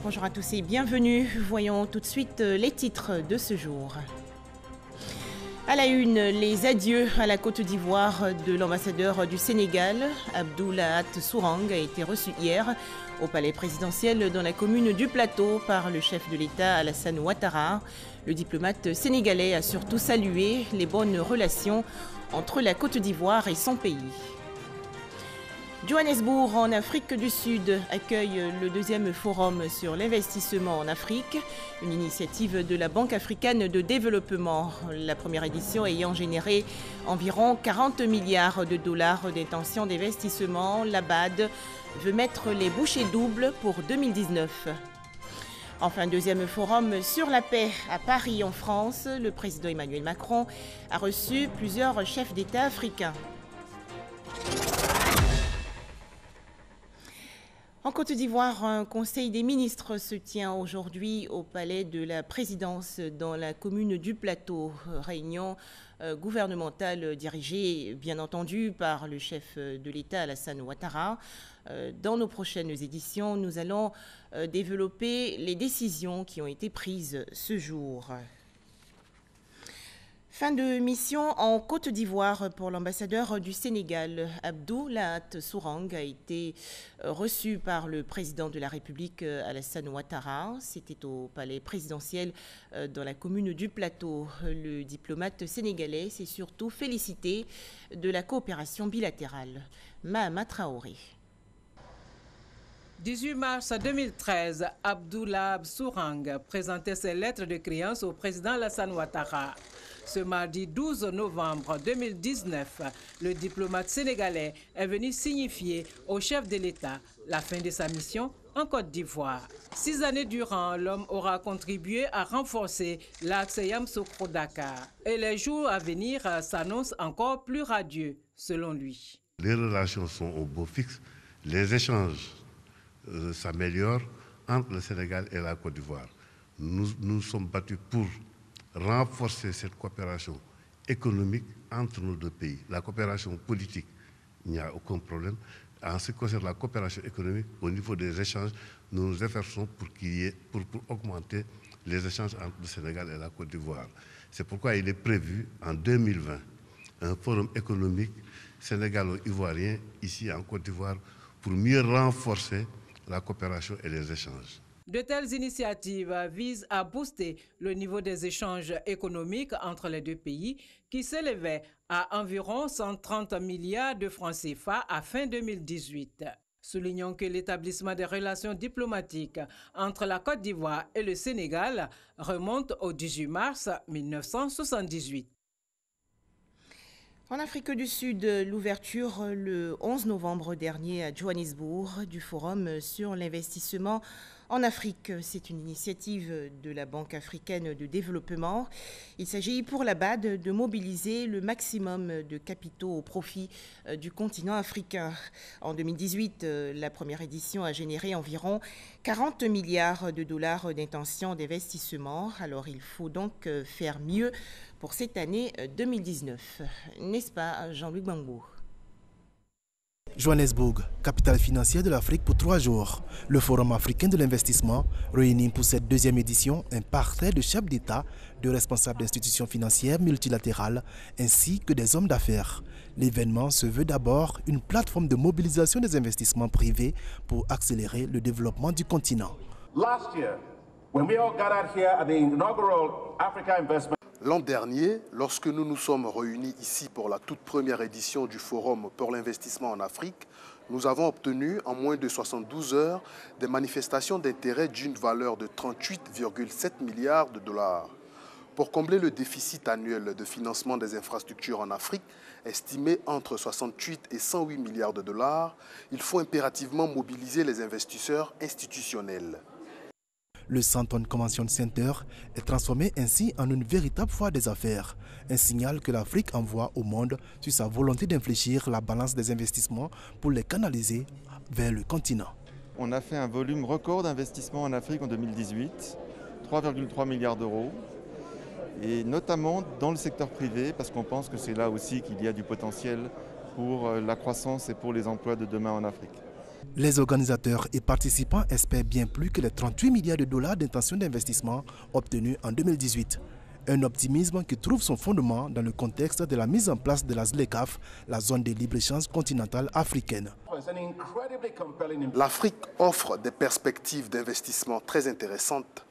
Bonjour à tous et bienvenue. Voyons tout de suite les titres de ce jour. À la une, les adieux à la Côte d'Ivoire de l'ambassadeur du Sénégal, Abdoulahat Sourang, a été reçu hier au palais présidentiel dans la commune du Plateau par le chef de l'État Alassane Ouattara. Le diplomate sénégalais a surtout salué les bonnes relations entre la Côte d'Ivoire et son pays. Johannesburg, en Afrique du Sud, accueille le deuxième forum sur l'investissement en Afrique, une initiative de la Banque africaine de développement. La première édition ayant généré environ 40 milliards de dollars d'intentions d'investissement, la BAD veut mettre les bouchées doubles pour 2019. Enfin, deuxième forum sur la paix à Paris, en France. Le président Emmanuel Macron a reçu plusieurs chefs d'État africains. En Côte d'Ivoire, un conseil des ministres se tient aujourd'hui au palais de la présidence dans la commune du Plateau. Réunion gouvernementale dirigée, bien entendu, par le chef de l'État, Alassane Ouattara. Dans nos prochaines éditions, nous allons développer les décisions qui ont été prises ce jour. Fin de mission en Côte d'Ivoire pour l'ambassadeur du Sénégal. Abdoulahat Sourang a été reçu par le président de la République, Alassane Ouattara. C'était au palais présidentiel dans la commune du Plateau. Le diplomate sénégalais s'est surtout félicité de la coopération bilatérale. Mahama Traoré. 18 mars 2013, Abdoulahat Sourang présentait ses lettres de créance au président Alassane Ouattara. Ce mardi 12 novembre 2019, le diplomate sénégalais est venu signifier au chef de l'État la fin de sa mission en Côte d'Ivoire. 6 années durant, l'homme aura contribué à renforcer l'axe Yamoussoukro-Dakar. Et les jours à venir s'annoncent encore plus radieux, selon lui. Les relations sont au beau fixe, les échanges s'améliorent entre le Sénégal et la Côte d'Ivoire. Nous sommes battus pour renforcer cette coopération économique entre nos deux pays. La coopération politique, il n'y a aucun problème. En ce qui concerne la coopération économique, au niveau des échanges, nous nous efforçons pour augmenter les échanges entre le Sénégal et la Côte d'Ivoire. C'est pourquoi il est prévu en 2020 un forum économique sénégalo-ivoirien ici en Côte d'Ivoire pour mieux renforcer la coopération et les échanges. De telles initiatives visent à booster le niveau des échanges économiques entre les deux pays qui s'élevait à environ 130 milliards de francs CFA à fin 2018. Soulignons que l'établissement des relations diplomatiques entre la Côte d'Ivoire et le Sénégal remonte au 18 mars 1978. En Afrique du Sud, l'ouverture le 11 novembre dernier à Johannesburg du Forum sur l'investissement en Afrique. C'est une initiative de la Banque africaine de développement. Il s'agit pour la BAD de mobiliser le maximum de capitaux au profit du continent africain. En 2018, la première édition a généré environ 40 milliards de dollars d'intentions d'investissement. Alors il faut donc faire mieux pour cette année 2019. N'est-ce pas, Jean-Luc Gbangbo? Johannesburg, capitale financière de l'Afrique pour 3 jours. Le Forum africain de l'investissement réunit pour cette deuxième édition un parterre de chefs d'État, de responsables d'institutions financières multilatérales ainsi que des hommes d'affaires. L'événement se veut d'abord une plateforme de mobilisation des investissements privés pour accélérer le développement du continent. L'an dernier, lorsque nous nous sommes réunis ici pour la toute première édition du Forum pour l'investissement en Afrique, nous avons obtenu en moins de 72 heures des manifestations d'intérêt d'une valeur de 38,7 milliards de dollars. Pour combler le déficit annuel de financement des infrastructures en Afrique, estimé entre 68 et 108 milliards de dollars, il faut impérativement mobiliser les investisseurs institutionnels. Le Sandton Convention Center est transformé ainsi en une véritable foire des affaires, un signal que l'Afrique envoie au monde sur sa volonté d'infléchir la balance des investissements pour les canaliser vers le continent. On a fait un volume record d'investissement en Afrique en 2018, 3,3 milliards d'euros, et notamment dans le secteur privé, parce qu'on pense que c'est là aussi qu'il y a du potentiel pour la croissance et pour les emplois de demain en Afrique. Les organisateurs et participants espèrent bien plus que les 38 milliards de dollars d'intention d'investissement obtenus en 2018. Un optimisme qui trouve son fondement dans le contexte de la mise en place de la ZLECAf, la zone de libre-échange continentale africaine. L'Afrique offre des perspectives d'investissement très intéressantes.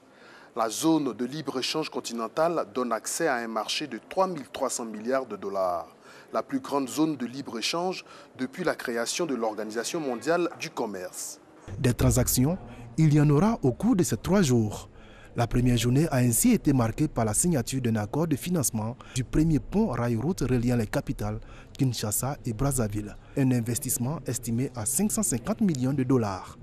La zone de libre-échange continentale donne accès à un marché de 3 300 milliards de dollars, la plus grande zone de libre-échange depuis la création de l'Organisation mondiale du commerce. Des transactions, il y en aura au cours de ces 3 jours. La première journée a ainsi été marquée par la signature d'un accord de financement du premier pont rail-route reliant les capitales Kinshasa et Brazzaville, un investissement estimé à 550 millions de dollars.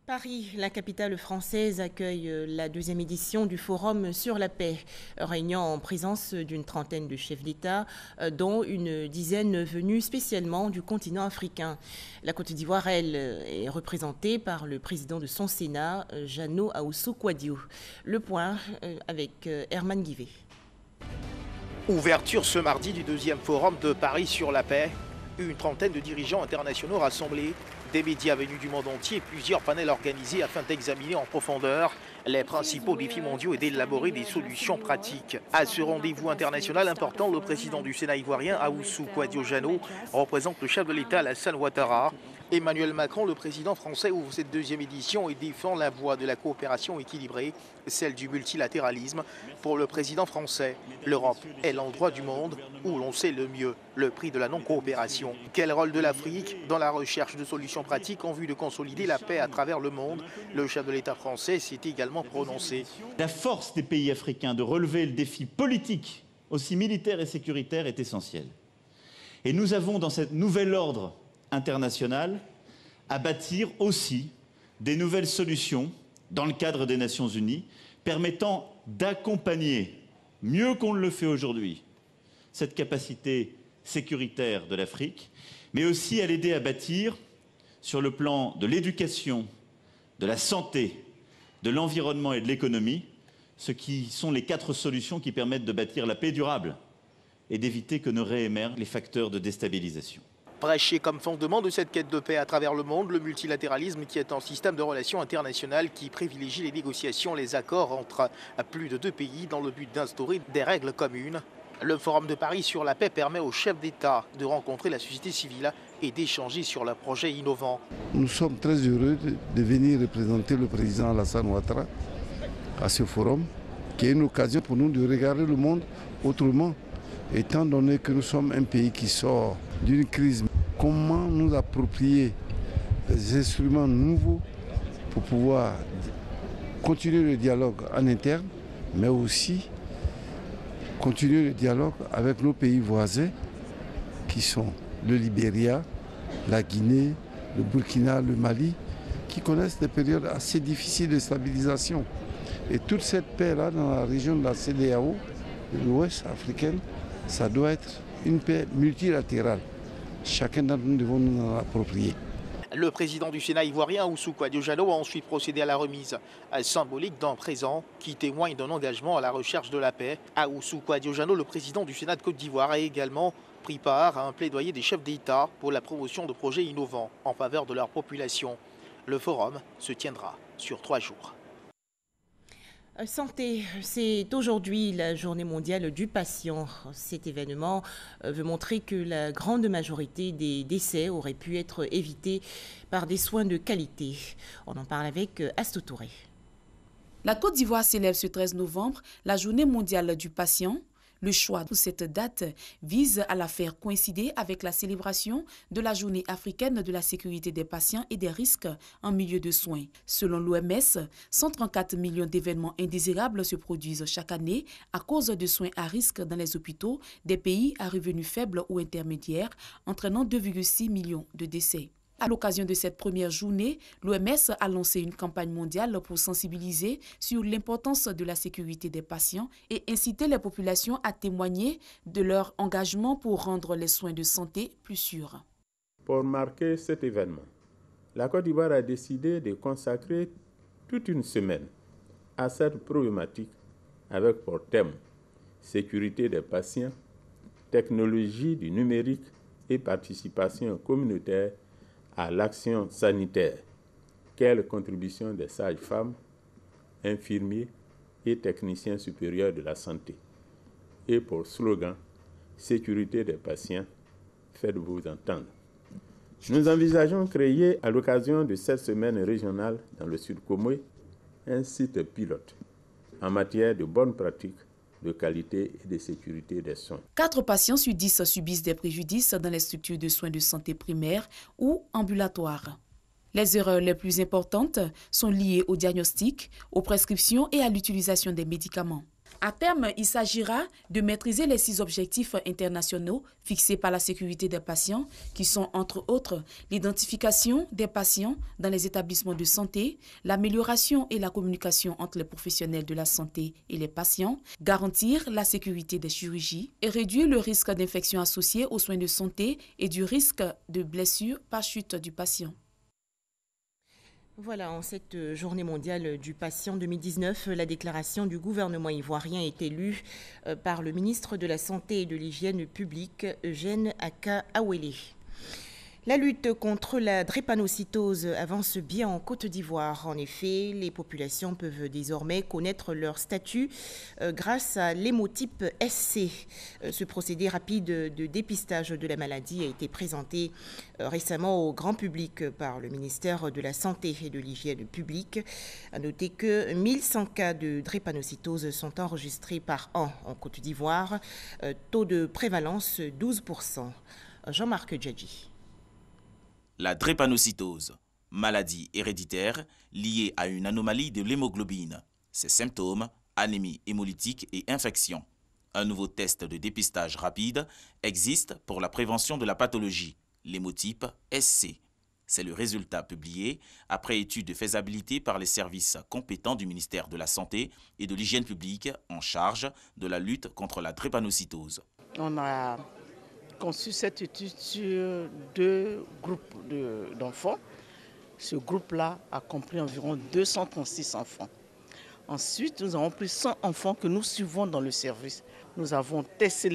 Paris, la capitale française, accueille la 2e édition du Forum sur la paix, réunion en présence d'une trentaine de chefs d'État, dont une dizaine venus spécialement du continent africain. La Côte d'Ivoire, elle, est représentée par le président de son Sénat, Jeannot Ahoussou-Kouadio. Le point avec Herman Guivet. Ouverture ce mardi du 2e Forum de Paris sur la paix. Une trentaine de dirigeants internationaux rassemblés, des médias venus du monde entier, plusieurs panels organisés afin d'examiner en profondeur les principaux défis mondiaux et d'élaborer des solutions pratiques. À ce rendez-vous international important, le président du Sénat ivoirien, Ahoussou-Kouadio Jeannot, représente le chef de l'État, Alassane Ouattara. Emmanuel Macron, le président français, ouvre cette 2e édition et défend la voie de la coopération équilibrée, celle du multilatéralisme. Pour le président français, l'Europe est l'endroit du monde où l'on sait le mieux le prix de la non-coopération. Quel rôle de l'Afrique dans la recherche de solutions pratiques en vue de consolider la paix à travers le monde? Le chef de l'État français s'est également prononcé. La force des pays africains de relever le défi politique, aussi militaire et sécuritaire, est essentielle. Et nous avons dans cet nouvel ordre international à bâtir aussi des nouvelles solutions dans le cadre des Nations Unies permettant d'accompagner, mieux qu'on ne le fait aujourd'hui, cette capacité sécuritaire de l'Afrique, mais aussi à l'aider à bâtir sur le plan de l'éducation, de la santé, de l'environnement et de l'économie, ce qui sont les 4 solutions qui permettent de bâtir la paix durable et d'éviter que ne réémergent les facteurs de déstabilisation. Prêché comme fondement de cette quête de paix à travers le monde, le multilatéralisme qui est un système de relations internationales qui privilégie les négociations, les accords entre plus de 2 pays dans le but d'instaurer des règles communes. Le Forum de Paris sur la paix permet aux chefs d'État de rencontrer la société civile et d'échanger sur leurs projets innovants. Nous sommes très heureux de venir représenter le président Alassane Ouattara à ce forum, qui est une occasion pour nous de regarder le monde autrement, étant donné que nous sommes un pays qui sort d'une crise. Comment nous approprier des instruments nouveaux pour pouvoir continuer le dialogue en interne, mais aussi continuer le dialogue avec nos pays voisins qui sont le Libéria, la Guinée, le Burkina, le Mali, qui connaissent des périodes assez difficiles de stabilisation. Et toute cette paix-là dans la région de la CEDEAO, de l'Ouest africaine, ça doit être une paix multilatérale. Chacun d'entre nous devons nous en approprier. Le président du Sénat ivoirien, Ahoussou-Kouadio Jeannot, a ensuite procédé à la remise symbolique d'un présent qui témoigne d'un engagement à la recherche de la paix. Ahoussou-Kouadio Jeannot, le président du Sénat de Côte d'Ivoire, a également pris part à un plaidoyer des chefs d'État pour la promotion de projets innovants en faveur de leur population. Le forum se tiendra sur 3 jours. Santé, c'est aujourd'hui la journée mondiale du patient. Cet événement veut montrer que la grande majorité des décès auraient pu être évités par des soins de qualité. On en parle avec Astou Touré. La Côte d'Ivoire célèbre ce 13 novembre la journée mondiale du patient. Le choix de cette date vise à la faire coïncider avec la célébration de la Journée africaine de la sécurité des patients et des risques en milieu de soins. Selon l'OMS, 134 millions d'événements indésirables se produisent chaque année à cause de soins à risque dans les hôpitaux des pays à revenus faibles ou intermédiaires, entraînant 2,6 millions de décès. À l'occasion de cette première journée, l'OMS a lancé une campagne mondiale pour sensibiliser sur l'importance de la sécurité des patients et inciter les populations à témoigner de leur engagement pour rendre les soins de santé plus sûrs. Pour marquer cet événement, la Côte d'Ivoire a décidé de consacrer toute une semaine à cette problématique avec pour thème sécurité des patients, technologie du numérique et participation communautaire à l'action sanitaire. Quelle contribution des sages-femmes, infirmiers et techniciens supérieurs de la santé. Et pour slogan, sécurité des patients, faites-vous entendre. Nous envisageons créer, à l'occasion de cette semaine régionale dans le Sud Comoé, un site pilote en matière de bonnes pratiques, de qualité et de sécurité des soins. 4 patients sur 10 subissent des préjudices dans les structures de soins de santé primaires ou ambulatoires. Les erreurs les plus importantes sont liées au diagnostic, aux prescriptions et à l'utilisation des médicaments. À terme, il s'agira de maîtriser les 6 objectifs internationaux fixés par la sécurité des patients, qui sont entre autres l'identification des patients dans les établissements de santé, l'amélioration et la communication entre les professionnels de la santé et les patients, garantir la sécurité des chirurgies et réduire le risque d'infection associé aux soins de santé et du risque de blessure par chute du patient. Voilà, en cette journée mondiale du patient 2019, la déclaration du gouvernement ivoirien est lue par le ministre de la Santé et de l'Hygiène publique, Eugène Aka Awele. La lutte contre la drépanocytose avance bien en Côte d'Ivoire. En effet, les populations peuvent désormais connaître leur statut grâce à l'hémotype SC. Ce procédé rapide de dépistage de la maladie a été présenté récemment au grand public par le ministère de la Santé et de l'Hygiène publique. À noter que 1100 cas de drépanocytose sont enregistrés par an en Côte d'Ivoire. Taux de prévalence 12%. Jean-Marc Djadji. La drépanocytose, maladie héréditaire liée à une anomalie de l'hémoglobine. Ses symptômes, anémie hémolytique et infection. Un nouveau test de dépistage rapide existe pour la prévention de la pathologie, l'hémotype SC. C'est le résultat publié après étude de faisabilité par les services compétents du ministère de la Santé et de l'Hygiène publique en charge de la lutte contre la drépanocytose. On a conçu cette étude sur 2 groupes d'enfants. Ce groupe-là a compris environ 236 enfants. Ensuite, nous avons pris 100 enfants que nous suivons dans le service. Nous avons testé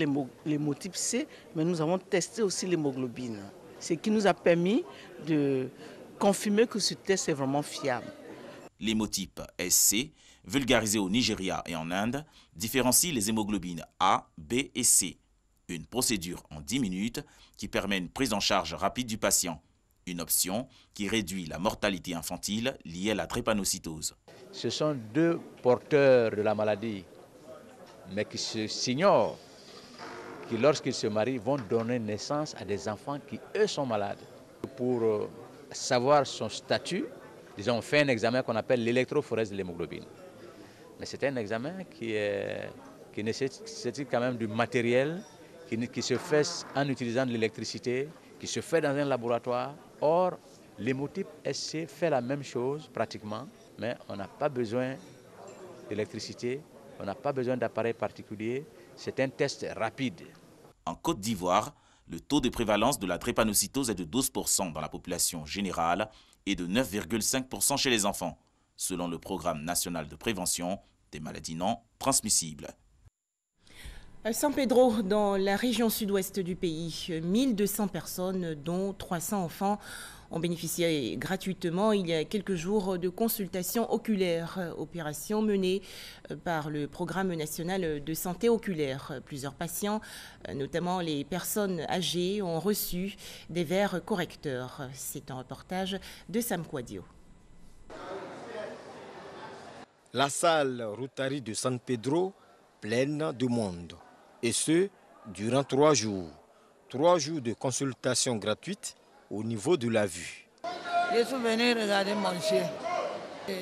l'hémotype C, mais nous avons testé aussi l'hémoglobine. Ce qui nous a permis de confirmer que ce test est vraiment fiable. L'hémotype SC, vulgarisé au Nigeria et en Inde, différencie les hémoglobines A, B et C. Une procédure en 10 minutes qui permet une prise en charge rapide du patient. Une option qui réduit la mortalité infantile liée à la drépanocytose. Ce sont 2 porteurs de la maladie, mais qui s'ignorent, qui lorsqu'ils se marient vont donner naissance à des enfants qui eux sont malades. Pour savoir son statut, disons, on fait un examen qu'on appelle l'électrophorèse de l'hémoglobine. Mais c'est un examen qui nécessite quand même du matériel, qui se fait en utilisant de l'électricité, qui se fait dans un laboratoire. Or, l'hémotype SC fait la même chose pratiquement, mais on n'a pas besoin d'électricité, on n'a pas besoin d'appareils particuliers. C'est un test rapide. En Côte d'Ivoire, le taux de prévalence de la drépanocytose est de 12% dans la population générale et de 9,5% chez les enfants, selon le Programme national de prévention des maladies non transmissibles. San Pedro, dans la région sud-ouest du pays, 1200 personnes, dont 300 enfants, ont bénéficié gratuitement il y a quelques jours de consultations oculaires, opération menée par le Programme national de santé oculaire. Plusieurs patients, notamment les personnes âgées, ont reçu des verres correcteurs. C'est un reportage de Sam Quadio. La salle Rotary de San Pedro pleine de monde. Et ce, durant 3 jours. 3 jours de consultation gratuite au niveau de la vue. Je suis venu regarder mon chien.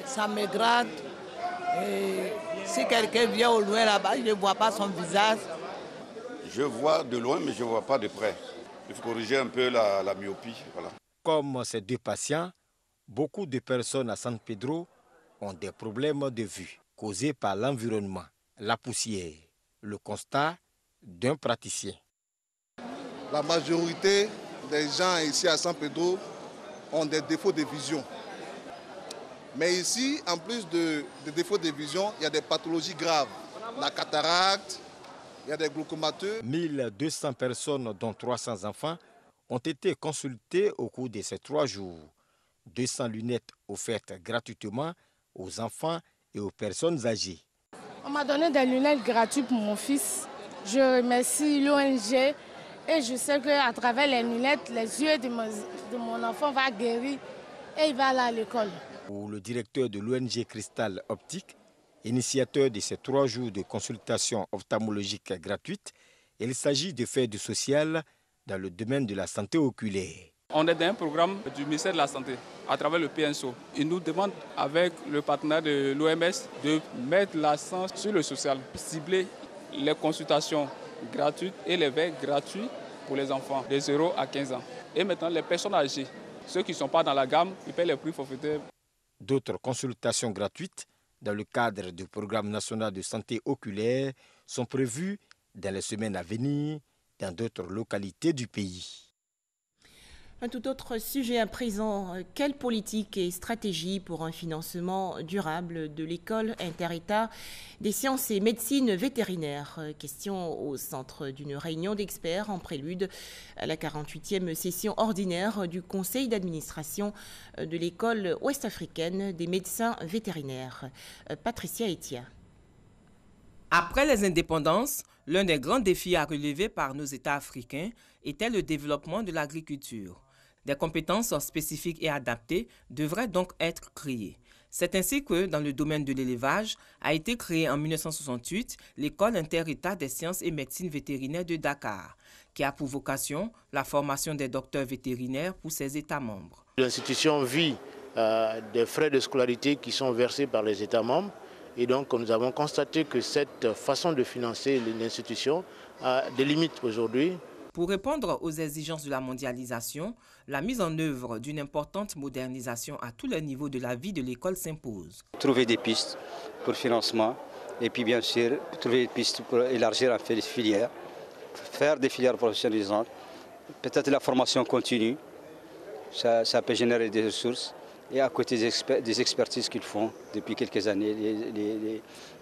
Ça me gratte. Et si quelqu'un vient au loin là-bas, je ne vois pas son visage. Je vois de loin, mais je ne vois pas de près. Il faut corriger un peu la myopie. Voilà. Comme ces 2 patients, beaucoup de personnes à San Pedro ont des problèmes de vue causés par l'environnement, la poussière. Le constat d'un praticien. La majorité des gens ici à San Pedro ont des défauts de vision. Mais ici, en plus des défauts de vision, il y a des pathologies graves. La cataracte, il y a des glaucomateux. 1200 personnes, dont 300 enfants, ont été consultés au cours de ces 3 jours. 200 lunettes offertes gratuitement aux enfants et aux personnes âgées. On m'a donné des lunettes gratuites pour mon fils. Je remercie l'ONG et je sais qu'à travers les lunettes, les yeux de mon enfant vont guérir et il va aller à l'école. Pour le directeur de l'ONG Cristal Optique, initiateur de ces 3 jours de consultation ophtalmologique gratuite, il s'agit de faire du social dans le domaine de la santé oculaire. On est dans un programme du ministère de la Santé à travers le PNSO. Il nous demande avec le partenaire de l'OMS de mettre l'accent sur le social, cibler les consultations gratuites et les verres gratuits pour les enfants de 0 à 15 ans. Et maintenant les personnes âgées, ceux qui ne sont pas dans la gamme, ils paient les prix forfaitaires. D'autres consultations gratuites dans le cadre du programme national de santé oculaire sont prévues dans les semaines à venir dans d'autres localités du pays. Un tout autre sujet à présent. Quelle politique et stratégie pour un financement durable de l'école inter-État des sciences et médecine vétérinaire? Question au centre d'une réunion d'experts en prélude à la 48e session ordinaire du conseil d'administration de l'école ouest-africaine des médecins vétérinaires. Patricia Etia. Après les indépendances, l'un des grands défis à relever par nos États africains était le développement de l'agriculture. Des compétences spécifiques et adaptées devraient donc être créées. C'est ainsi que, dans le domaine de l'élevage, a été créée en 1968 l'École inter-État des sciences et médecine vétérinaire de Dakar, qui a pour vocation la formation des docteurs vétérinaires pour ses États membres. L'institution vit des frais de scolarité qui sont versés par les États membres. Et donc, nous avons constaté que cette façon de financer l'institution a des limites aujourd'hui. Pour répondre aux exigences de la mondialisation, la mise en œuvre d'une importante modernisation à tous les niveaux de la vie de l'école s'impose. Trouver des pistes pour le financement et puis bien sûr trouver des pistes pour élargir un peu les filières, faire des filières professionnalisantes, peut-être la formation continue, ça peut générer des ressources. Et à côté des expertises qu'ils font depuis quelques années,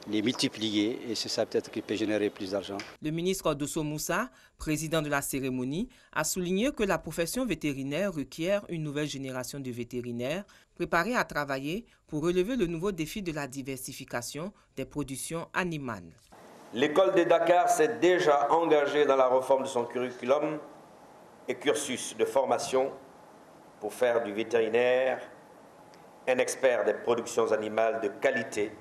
les multiplier, et c'est ça peut-être qui peut générer plus d'argent. Le ministre Dosso Moussa, président de la cérémonie, a souligné que la profession vétérinaire requiert une nouvelle génération de vétérinaires préparés à travailler pour relever le nouveau défi de la diversification des productions animales. L'école de Dakar s'est déjà engagée dans la réforme de son curriculum et cursus de formation pour faire du vétérinaire un expert des productions animales de qualité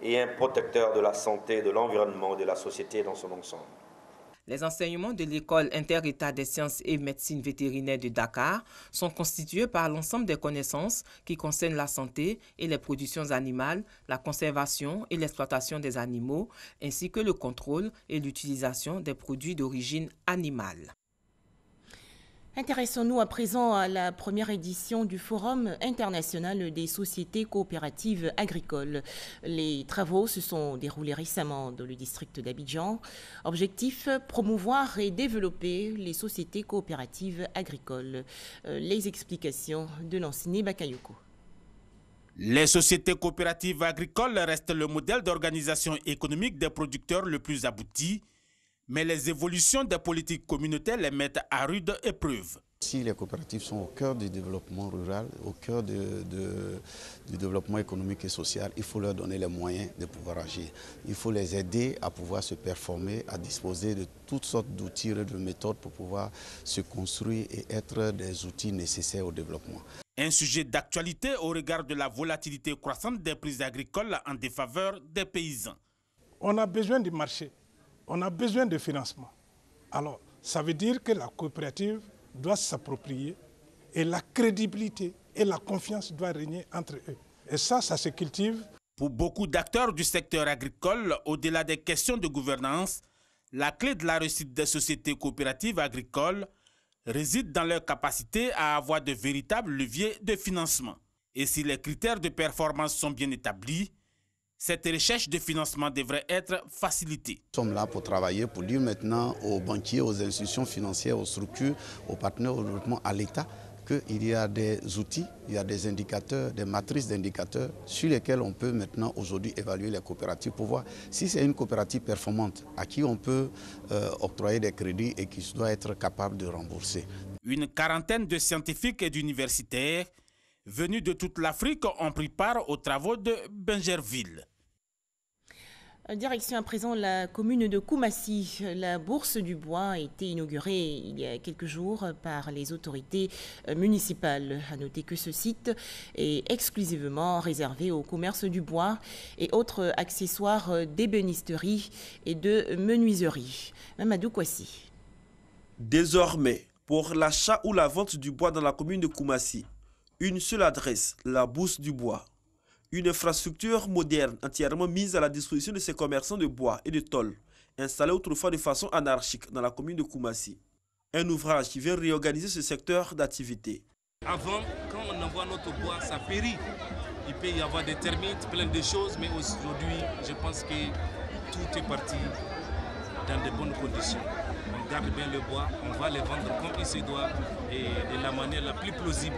et un protecteur de la santé, de l'environnement et de la société dans son ensemble. Les enseignements de l'école inter-État des sciences et médecine vétérinaire de Dakar sont constitués par l'ensemble des connaissances qui concernent la santé et les productions animales, la conservation et l'exploitation des animaux, ainsi que le contrôle et l'utilisation des produits d'origine animale. Intéressons-nous à présent à la première édition du Forum international des sociétés coopératives agricoles. Les travaux se sont déroulés récemment dans le district d'Abidjan. Objectif, promouvoir et développer les sociétés coopératives agricoles. Les explications de Lanciné Bakayoko. Les sociétés coopératives agricoles restent le modèle d'organisation économique des producteurs le plus abouti. Mais les évolutions des politiques communautaires les mettent à rude épreuve. Si les coopératives sont au cœur du développement rural, au cœur du développement économique et social, il faut leur donner les moyens de pouvoir agir. Il faut les aider à pouvoir se performer, à disposer de toutes sortes d'outils et de méthodes pour pouvoir se construire et être des outils nécessaires au développement. Un sujet d'actualité au regard de la volatilité croissante des prix agricoles en défaveur des paysans. On a besoin du marché. On a besoin de financement. Alors, ça veut dire que la coopérative doit s'approprier et la crédibilité et la confiance doivent régner entre eux. Et ça se cultive. Pour beaucoup d'acteurs du secteur agricole, au-delà des questions de gouvernance, la clé de la réussite des sociétés coopératives agricoles réside dans leur capacité à avoir de véritables leviers de financement. Et si les critères de performance sont bien établis, cette recherche de financement devrait être facilitée. Nous sommes là pour travailler, pour dire maintenant aux banquiers, aux institutions financières, aux structures, aux partenaires au développement, à l'État, qu'il y a des outils, il y a des indicateurs, des matrices d'indicateurs sur lesquels on peut maintenant aujourd'hui évaluer les coopératives pour voir si c'est une coopérative performante à qui on peut octroyer des crédits et qui doit être capable de rembourser. Une quarantaine de scientifiques et d'universitaires venus de toute l'Afrique ont pris part aux travaux de Bingerville. Direction à présent la commune de Koumassi. La bourse du bois a été inaugurée il y a quelques jours par les autorités municipales. À noter que ce site est exclusivement réservé au commerce du bois et autres accessoires d'ébénisterie et de menuiserie. Mamadou Kouassi. Désormais, pour l'achat ou la vente du bois dans la commune de Koumassi, une seule adresse, la bourse du bois. Une infrastructure moderne entièrement mise à la disposition de ces commerçants de bois et de tôle, installés autrefois de façon anarchique dans la commune de Koumassi. Un ouvrage qui vient réorganiser ce secteur d'activité. Avant, quand on envoie notre bois, ça périt. Il peut y avoir des termites, plein de choses, mais aujourd'hui, je pense que tout est parti dans de bonnes conditions. On garde bien le bois, on va les vendre comme il se doit et de la manière la plus plausible.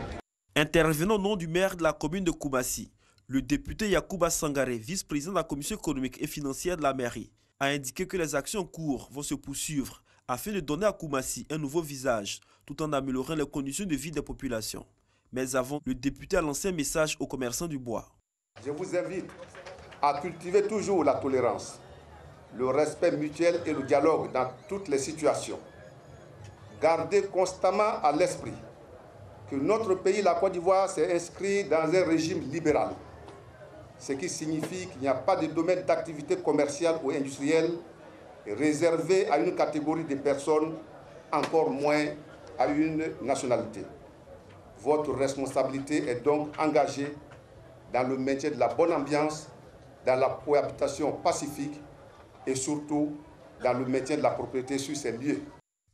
Intervenant au nom du maire de la commune de Koumassi, le député Yacouba Sangaré, vice-président de la commission économique et financière de la mairie, a indiqué que les actions en cours vont se poursuivre afin de donner à Koumassi un nouveau visage, tout en améliorant les conditions de vie des populations. Mais avant, le député a lancé un message aux commerçants du bois. Je vous invite à cultiver toujours la tolérance, le respect mutuel et le dialogue dans toutes les situations. Gardez constamment à l'esprit que notre pays, la Côte d'Ivoire, s'est inscrit dans un régime libéral, ce qui signifie qu'il n'y a pas de domaine d'activité commerciale ou industrielle réservé à une catégorie de personnes, encore moins à une nationalité. Votre responsabilité est donc engagée dans le maintien de la bonne ambiance, dans la cohabitation pacifique et surtout dans le maintien de la propriété sur ces lieux.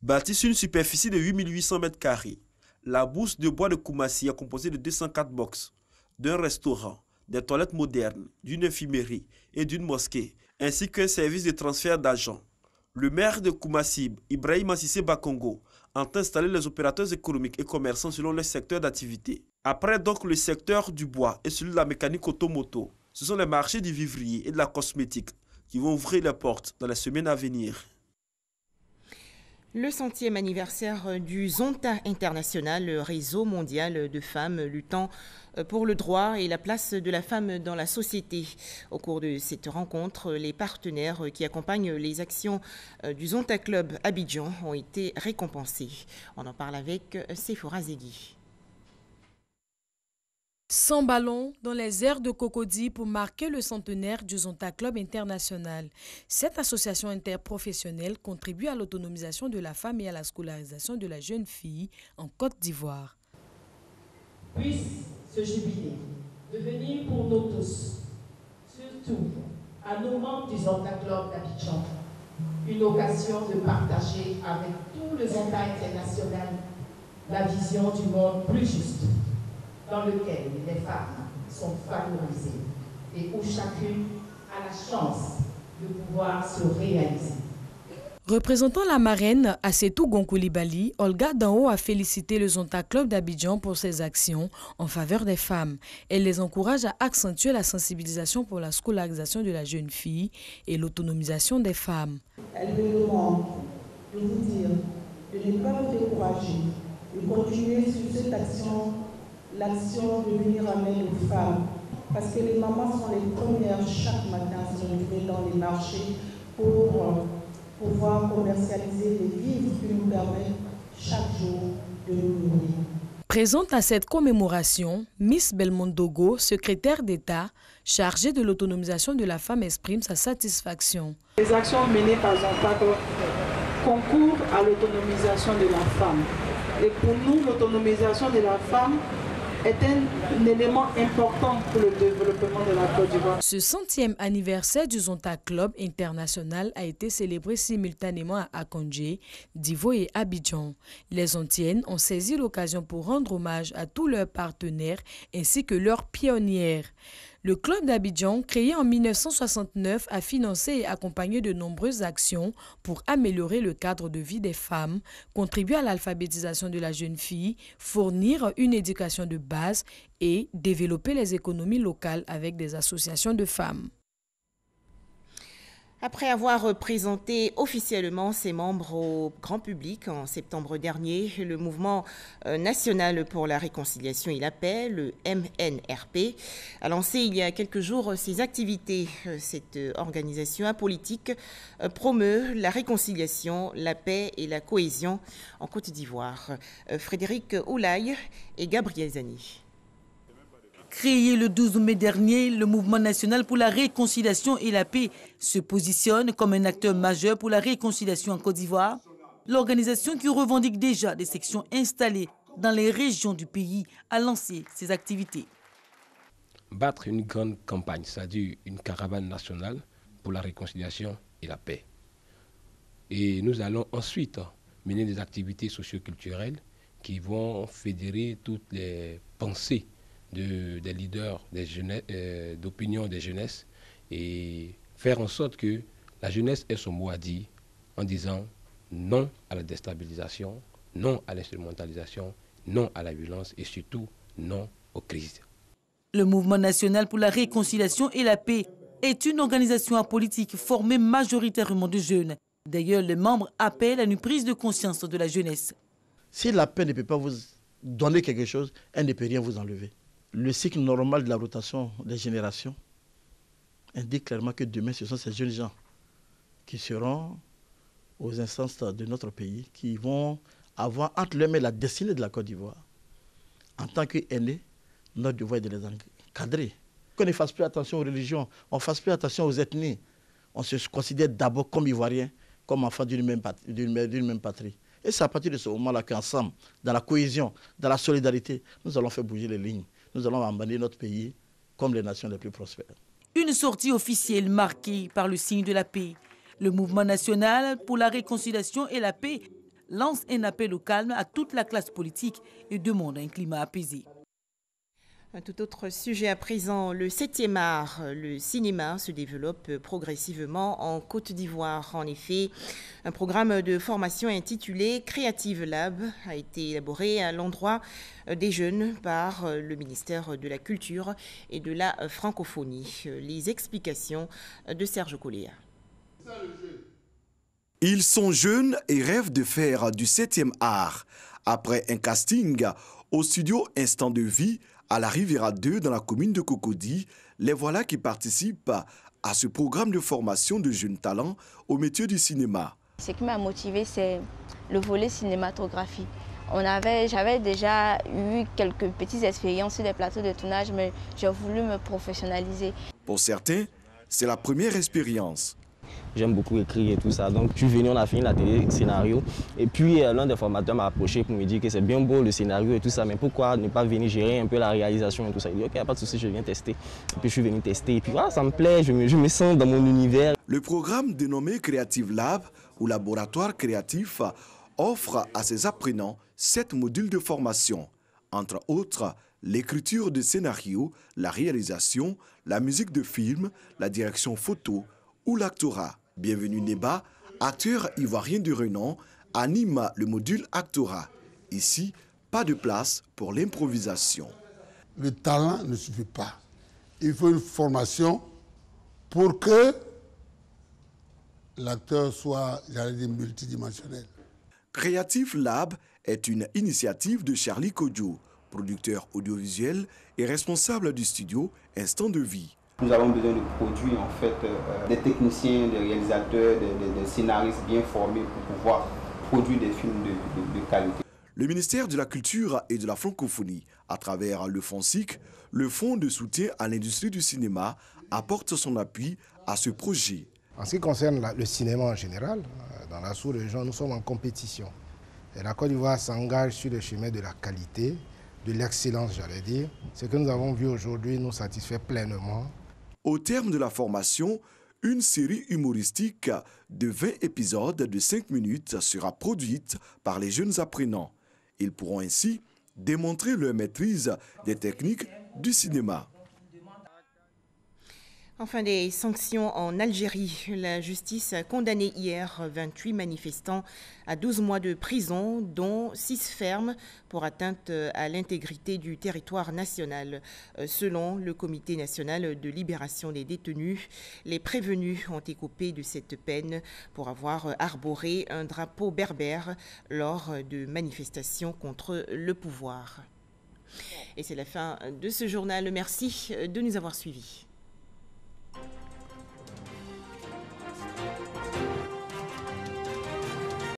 Bâtie sur une superficie de 8800 m², la bourse de bois de Koumassi est composée de 204 box, d'un restaurant, des toilettes modernes, d'une infirmerie et d'une mosquée, ainsi qu'un service de transfert d'argent. Le maire de Koumassi, Ibrahim Assissé Bakongo, entend installer les opérateurs économiques et commerçants selon les secteurs d'activité. Après donc le secteur du bois et celui de la mécanique automoto, ce sont les marchés du vivrier et de la cosmétique qui vont ouvrir les portes dans les semaines à venir. Le 100e anniversaire du Zonta International, le réseau mondial de femmes luttant pour le droit et la place de la femme dans la société. Au cours de cette rencontre, les partenaires qui accompagnent les actions du Zonta Club Abidjan ont été récompensés. On en parle avec Sephora Zegui. 100 ballons dans les airs de Cocody pour marquer le centenaire du Zonta Club International. Cette association interprofessionnelle contribue à l'autonomisation de la femme et à la scolarisation de la jeune fille en Côte d'Ivoire. Puisse ce jubilé devenir pour nous tous, surtout à nos membres du Zonta Club d'Abidjan, une occasion de partager avec tout le Zonta International la vision du monde plus juste, dans lequel les femmes sont favorisées et où chacune a la chance de pouvoir se réaliser. Représentant la marraine Assetou Gonkoulibaly, Olga Danho a félicité le Zonta Club d'Abidjan pour ses actions en faveur des femmes. Elle les encourage à accentuer la sensibilisation pour la scolarisation de la jeune fille et l'autonomisation des femmes. Elle me demande de vous dire de ne pas vous décourager, de continuer sur cette action, l'action de venir en aide aux femmes, parce que les mamans sont les premières chaque matin à se retrouver dans les marchés pour pouvoir commercialiser les vivres qui nous permettent chaque jour de nous nourrir. Présente à cette commémoration, Miss Belmondogo, secrétaire d'État chargée de l'autonomisation de la femme, exprime sa satisfaction. Les actions menées par Zonta concourent à l'autonomisation de la femme. Et pour nous, l'autonomisation de la femme est un élément important pour le développement de la Côte d'Ivoire. Ce 100e anniversaire du Zonta Club International a été célébré simultanément à Akondje, Divo et Abidjan. Les Zontiennes ont saisi l'occasion pour rendre hommage à tous leurs partenaires ainsi que leurs pionnières. Le club d'Abidjan, créé en 1969, a financé et accompagné de nombreuses actions pour améliorer le cadre de vie des femmes, contribuer à l'alphabétisation de la jeune fille, fournir une éducation de base et développer les économies locales avec des associations de femmes. Après avoir présenté officiellement ses membres au grand public en septembre dernier, le Mouvement national pour la réconciliation et la paix, le MNRP, a lancé il y a quelques jours ses activités. Cette organisation apolitique promeut la réconciliation, la paix et la cohésion en Côte d'Ivoire. Frédéric Oulaye et Gabriel Zani. Créé le 12 mai dernier, le Mouvement national pour la réconciliation et la paix se positionne comme un acteur majeur pour la réconciliation en Côte d'Ivoire. L'organisation, qui revendique déjà des sections installées dans les régions du pays, a lancé ses activités. Battre une grande campagne, c'est-à-dire une caravane nationale pour la réconciliation et la paix. Et nous allons ensuite mener des activités socio-culturelles qui vont fédérer toutes les pensées des leaders d'opinion des jeunesses et faire en sorte que la jeunesse ait son mot à dire en disant non à la déstabilisation, non à l'instrumentalisation, non à la violence et surtout non aux crises. Le Mouvement national pour la réconciliation et la paix est une organisation apolitique formée majoritairement de jeunes. D'ailleurs, les membres appellent à une prise de conscience de la jeunesse. Si la paix ne peut pas vous donner quelque chose, elle ne peut rien vous enlever. Le cycle normal de la rotation des générations indique clairement que demain, ce sont ces jeunes gens qui seront aux instances de notre pays, qui vont avoir entre leurs mains la destinée de la Côte d'Ivoire. En tant qu'aînés, notre devoir est de les encadrer. Qu'on ne fasse plus attention aux religions, on ne fasse plus attention aux ethnies. On se considère d'abord comme Ivoiriens, comme enfants d'une même patrie. Et c'est à partir de ce moment-là qu'ensemble, dans la cohésion, dans la solidarité, nous allons faire bouger les lignes. Nous allons emmener notre pays comme les nations les plus prospères. Une sortie officielle marquée par le signe de la paix. Le Mouvement national pour la réconciliation et la paix lance un appel au calme à toute la classe politique et demande un climat apaisé. Un tout autre sujet à présent, le 7e art, le cinéma se développe progressivement en Côte d'Ivoire. En effet, un programme de formation intitulé Creative Lab a été élaboré à l'endroit des jeunes par le ministère de la Culture et de la Francophonie. Les explications de Serge Coléa. Ils sont jeunes et rêvent de faire du 7e art. Après un casting au studio Instant de Vie, à la Riviera 2 dans la commune de Cocody, les voilà qui participent à ce programme de formation de jeunes talents au métier du cinéma. Ce qui m'a motivé, c'est le volet cinématographie. J'avais déjà eu quelques petites expériences sur des plateaux de tournage, mais j'ai voulu me professionnaliser. Pour certains, c'est la première expérience. J'aime beaucoup écrire et tout ça, donc je suis venu, on a fini la télé scénario. Et puis l'un des formateurs m'a approché pour me dire que c'est bien beau le scénario et tout ça, mais pourquoi ne pas venir gérer un peu la réalisation et tout ça. Il dit ok, y a pas de souci, je viens tester. Et puis je suis venu tester et puis voilà, ça me plaît, je me sens dans mon univers. Le programme dénommé Creative Lab ou laboratoire créatif offre à ses apprenants 7 modules de formation, entre autres l'écriture de scénarios, la réalisation, la musique de film, la direction photo ou l'actorat. Bienvenue Neba, acteur ivoirien de renom, anime le module actorat. Ici, pas de place pour l'improvisation. Le talent ne suffit pas. Il faut une formation pour que l'acteur soit, j'allais dire, multidimensionnel. Creative Lab est une initiative de Charlie Kodjo, producteur audiovisuel et responsable du studio Instant de Vie. Nous avons besoin de produire en fait des techniciens, des réalisateurs, des scénaristes bien formés pour pouvoir produire des films de qualité. Le ministère de la Culture et de la Francophonie, à travers le FONSIC, le Fonds de soutien à l'industrie du cinéma, apporte son appui à ce projet. En ce qui concerne le cinéma en général, dans la sous-région, nous sommes en compétition. Et la Côte d'Ivoire s'engage sur le chemin de la qualité, de l'excellence, j'allais dire. Ce que nous avons vu aujourd'hui nous satisfait pleinement. Au terme de la formation, une série humoristique de 20 épisodes de 5 minutes sera produite par les jeunes apprenants. Ils pourront ainsi démontrer leur maîtrise des techniques du cinéma. Enfin, des sanctions en Algérie. La justice a condamné hier 28 manifestants à 12 mois de prison, dont 6 fermes pour atteinte à l'intégrité du territoire national. Selon le Comité national de libération des détenus, les prévenus ont écopé de cette peine pour avoir arboré un drapeau berbère lors de manifestations contre le pouvoir. Et c'est la fin de ce journal. Merci de nous avoir suivis.